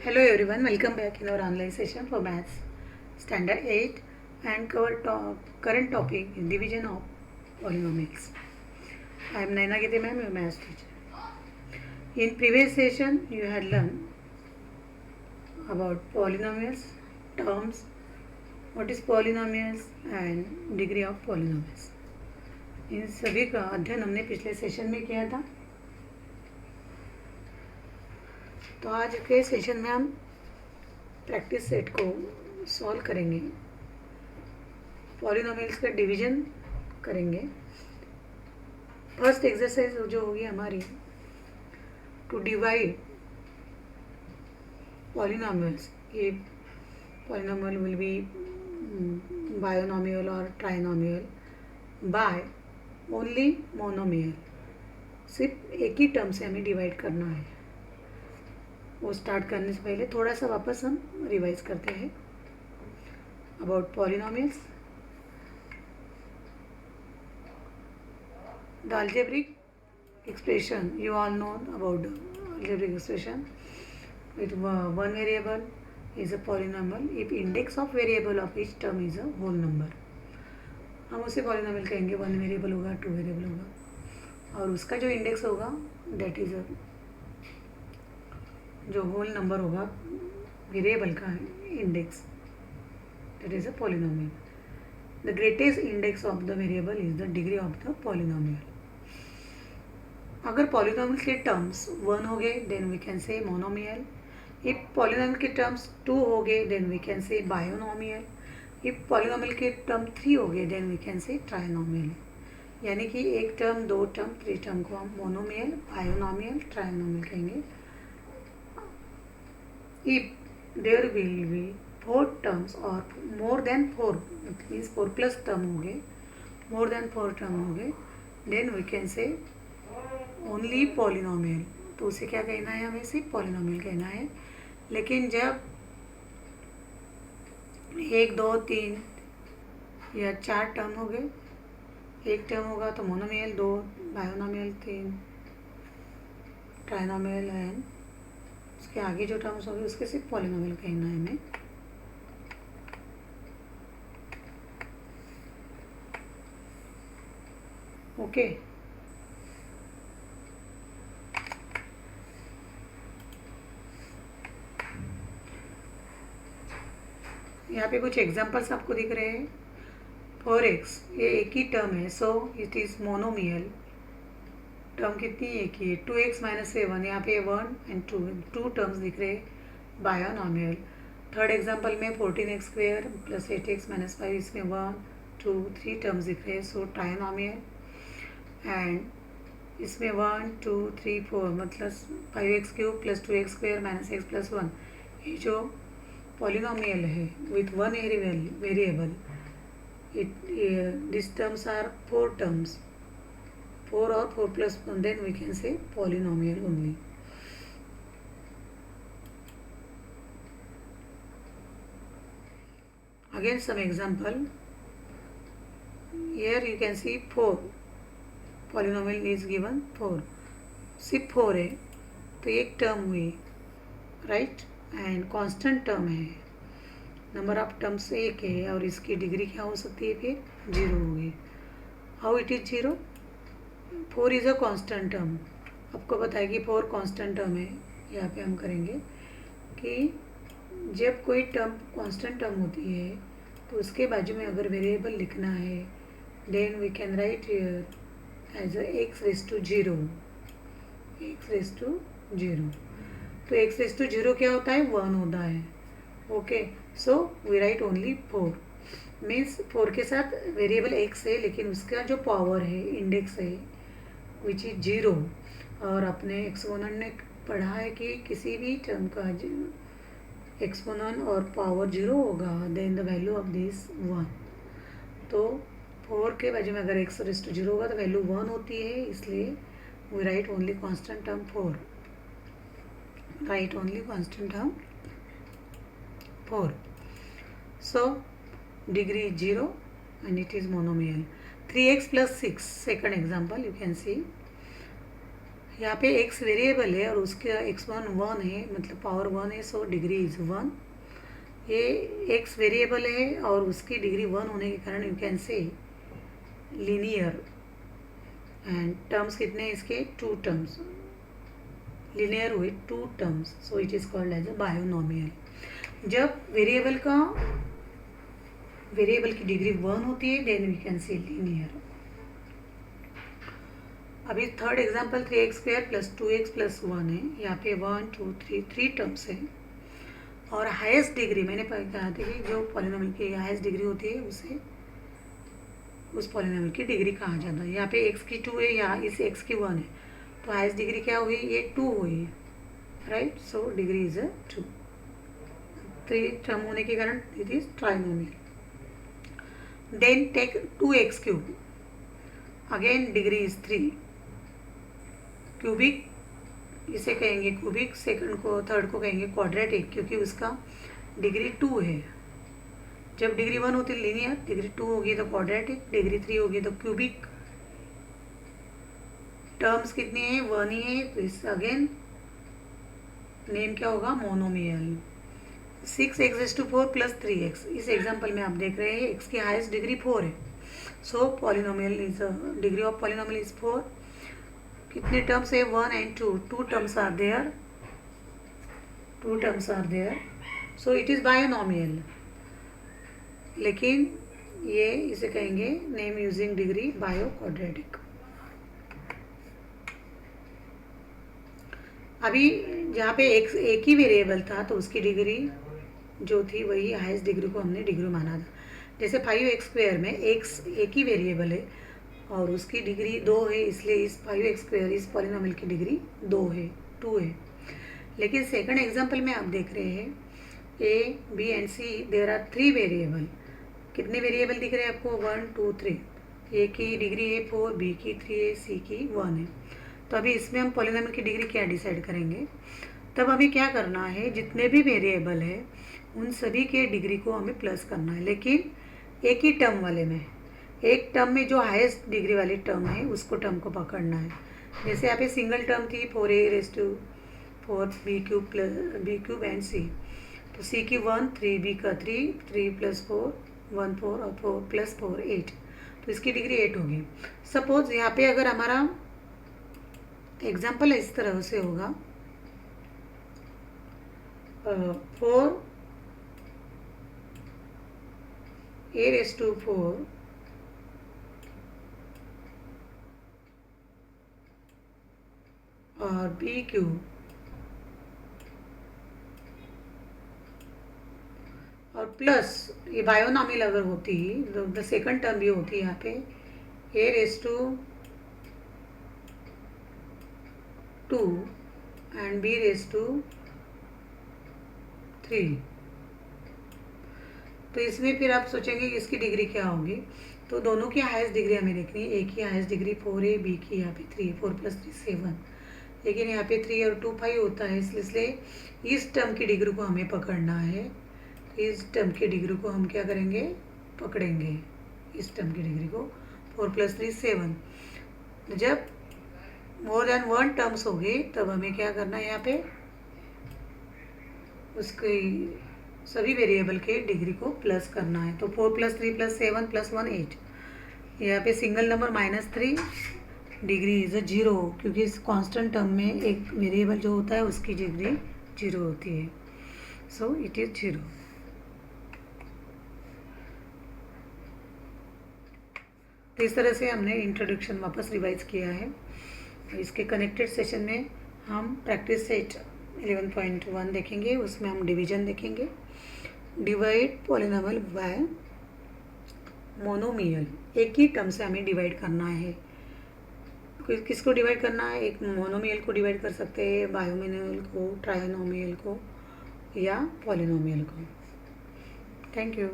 Hello everyone, welcome back in our online session for Maths Standard 8 and cover current topic division of polynomials. I am Naina Gite ma'am, your Maths teacher. In previous session you had learned about polynomials, terms, what is polynomials and degree of polynomials. इन सभी का अध्ययन हमने पिछले session में किया था. तो आज के सेशन में हम प्रैक्टिस सेट को सॉल्व करेंगे, पॉलिनोमियल्स का डिवीजन करेंगे. फर्स्ट एक्सरसाइज जो होगी हमारी टू डिवाइड पॉलिनोमियल्स. ये पॉलिनोमियल विल बी बायोनोमियल और ट्राइनोमियल बाय ओनली मोनोमियल. सिर्फ एक ही टर्म से हमें डिवाइड करना है. वो स्टार्ट करने से पहले थोड़ा सा वापस हम रिवाइज करते हैं about polynomials. The algebraic expression, you all know about the algebraic expression with one variable is a polynomial if index of variable of each term is a whole number. हम उसे पॉलिनोमियल कहेंगे. One variable होगा, two variable होगा और उसका जो index होगा that is जो होल नंबर होगा वेरिएबल का index, that is a polynomial. The greatest index of the variable is the degree of the polynomial. अगर पॉलिनोमियल के टर्म्स वन हो गए then we can say monomial. If polynomial के terms two हो गए then we can say binomial. If polynomial के term three हो गए then we can say trinomial. यानी कि एक टर्म, दो टर्म, थ्री टर्म को हम मोनोमियल, बायोनोमियल, ट्राइनोमियल कहेंगे. If there will be four terms or more than four, it means 4 plus term हो गए, more than 4 term हो गए, then we can say only polynomial. तो उसे क्या कहना है, हमें सिर्फ पॉलिनोमियल कहना है. लेकिन जब 1, 2, 3 या 4 टर्म हो गए, एक टर्म होगा तो मोनोमियल, 2 बायोनोमियल, 3 ट्राइनोमियल एंड उसके आगे जो टर्म्स होंगे उसके सिर्फ पॉलिनोमियल कहना है हमें. ओके. यहाँ पे कुछ एग्जांपल्स आपको दिख रहे हैं. 4x ये एक ही टर्म है, so it is monomial. Term कितनी एक ही है. 2x माइनस 7 यहाँ पे 1 एंड 2 टर्म्स दिख रहे हैं, बायोनोमियल. थर्ड एग्जांपल में 14x square plus 8x minus 5, इसमें 1, 2, 3 टर्म्स दिख रहे हैं, सो ट्राइनोमियल. एंड इसमें 1, 2, 3, 4 मतलब 5x cube plus 2x square minus x plus 1. ये जो पॉलिनोमियल है with one variable, this terms are 4 terms, 4 or 4 plus 1, then we can say polynomial only. Again some example. Here you can see 4. Polynomial is given 4. सिर्फ 4 है तो एक term हुई, right. And constant term है, number of terms एक है और इसकी डिग्री क्या हो सकती है, फिर 0 होगी. How it is 0? 4 is a constant term. आपको पता है कि 4 कांस्टेंट टर्म है. यहाँ पे हम करेंगे कि जब कोई टर्म कांस्टेंट टर्म होती है तो उसके बाजू में अगर वेरिएबल लिखना है then we can write as x raise to 0. x raise to 0. तो x रेस टू 0 क्या होता है, 1 होता है. Okay, so we write only 4. Means 4 के साथ वेरिएबल x है लेकिन उसका जो पावर है, इंडेक्स है, विच इज 0. और अपने एक्सपोनेंट ने पढ़ा है कि किसी भी टर्म का एक्सपोनेंट और पावर 0 होगा then the value of this 1. तो 4 के बाजू में अगर x रेस टू 0 होगा तो वैल्यू 1 होती है, इसलिए we write only constant term 4. Write only constant term 4. So degree is 0 and it is monomial. 3x plus 6, second example you can see. यहाँ पे x वेरिएबल है और उसका x1 1 है, मतलब पावर 1 है, सो डिग्री इज 1। ये x वेरिएबल है और उसकी डिग्री 1 होने के कारण you can say linear. And terms कितने हैं इसके? 2 टर्म्स, लीनियर हुए 2 terms, so it is called as a binomial. जब वेरिएबल की डिग्री 1 होती है then we can say linear. अभी थर्ड एग्जाम्पल 3x² + 2x + 1 है। यहाँ पे 1 2 3 टर्म्स है और हाईएस्ट डिग्री मैंने कहा था कि जो पॉलिनोमियल की हाईएस्ट डिग्री होती है उसे उस पॉलिनोमियल की डिग्री कहा जाता है। यहाँ पे x की 2 है, यहाँ इस x की 1 है, तो हाईएस्ट डिग्री क्या हुई? ये 2 हुई, right. So degree is 2। 3 term होने के कारण it is trinomial. Then take 2x³, again degree is 3। Cubic इसे कहेंगे क्यूबिक, सेकंड को थर्ड को कहेंगे क्वाड्रेटिक, क्योंकि उसका डिग्री 2 है। जब डिग्री 1 होती है लीनियर, डिग्री 2 होगी तो क्वाड्रेटिक, डिग्री 3 होगी तो क्यूबिक। टर्म्स कितनी है? 1 ही है, तो इस अगेन नेम क्या होगा? मोनोमियल। 6x⁴ + 3x, इस एग्जाम्पल में आप देख रहे हैं x की हाईएस्ट डिग्री 4 है, so polynomial is degree of polynomial is 4। कितने टर्म्स है? 1 and 2, 2 terms are there, 2 terms are there, so it is binomial. लेकिन ये इसे कहेंगे name using degree biquadratic. अभी जहाँ पे एक ही वेरिएबल था तो उसकी डिग्री जो थी वही हाईएस्ट डिग्री को हमने डिग्री माना था। जैसे 5x² में x एक ही वेरिएबल है और उसकी डिग्री 2 है, इसलिए इस 5x² इस पॉलिनोमियल की डिग्री 2 है, 2 है। लेकिन सेकंड एग्जांपल में आप देख रहे हैं a, b and c there are 3 variable. कितने वेरिएबल दिख रहे हैं आपको? 1 2 3। a की डिग्री है 4, b की 3 है, c की 1 है। तो अभी इसमें हम पॉलिनोमियल की डिग्री क्या डिसाइड करेंगे? तब हमें क्या करना है, जितने भी वेरिएबल है उन सभी के डिग्री को हमें प्लस करना है, लेकिन एक ही टर्म वाले में। एक टर्म में जो हाईएस्ट डिग्री वाली टर्म है उसको टर्म को पकड़ना है। जैसे यहाँ पे सिंगल टर्म थी 4a⁴ b³ एंड c, तो c की 1, 3b का 3, 3 + 4 1 4 और 4 + 4 8, तो इसकी डिग्री 8 होगी। सपोज यहाँ पे अगर हमारा एग्जाम्पल इस तरह से होगा 4a⁴ और b³ और प्लस ये बायोनोमियल अगर होती तो द सेकंड टर्म भी होती है यहाँ पे a⁴ एंड b⁴ तो इसमें फिर आप सोचेंगे कि इसकी डिग्री क्या होगी, तो दोनों की हाईएस्ट डिग्री हमें देखनी है। एक की हाईएस्ट डिग्री 4 है, बी की यहाँ पे 3, 4 + 3 7, लेकिन यहाँ पे 3 और 2 5 होता है, इसलिए इस टर्म की डिग्री को हमें पकड़ना है। इस टर्म की डिग्री को हम क्या करेंगे? पकड़ेंगे इस टर्म की डिग्री को। 4 + 3 7। जब मोर देन 1 टर्म्स हो गई तब हमें क्या करना है? यहाँ पे उसकी सभी वेरिएबल के डिग्री को प्लस करना है। तो 4 + 3 + 7 + 1 8। यहाँ पे सिंगल नंबर -3, डिग्री इज 0, क्योंकि इस कांस्टेंट टर्म में एक वेरिएबल जो होता है उसकी डिग्री 0 होती है, सो इट इज 0। तो इस तरह से हमने इंट्रोडक्शन वापस रिवाइज किया है। इसके कनेक्टेड सेशन में हम प्रैक्टिस सेट 11.1 देखेंगे, उसमें हम डिवीजन देखेंगे। डिवाइड पॉलिनोमियल बाय मोनोमियल, एक ही टर्म से हमें डिवाइड करना है। किसको डिवाइड करना है? एक मोनोमियल को डिवाइड कर सकते हैं, बायोमिनियल को, ट्राइनोमियल को या पॉलिनोमियल को। Thank you.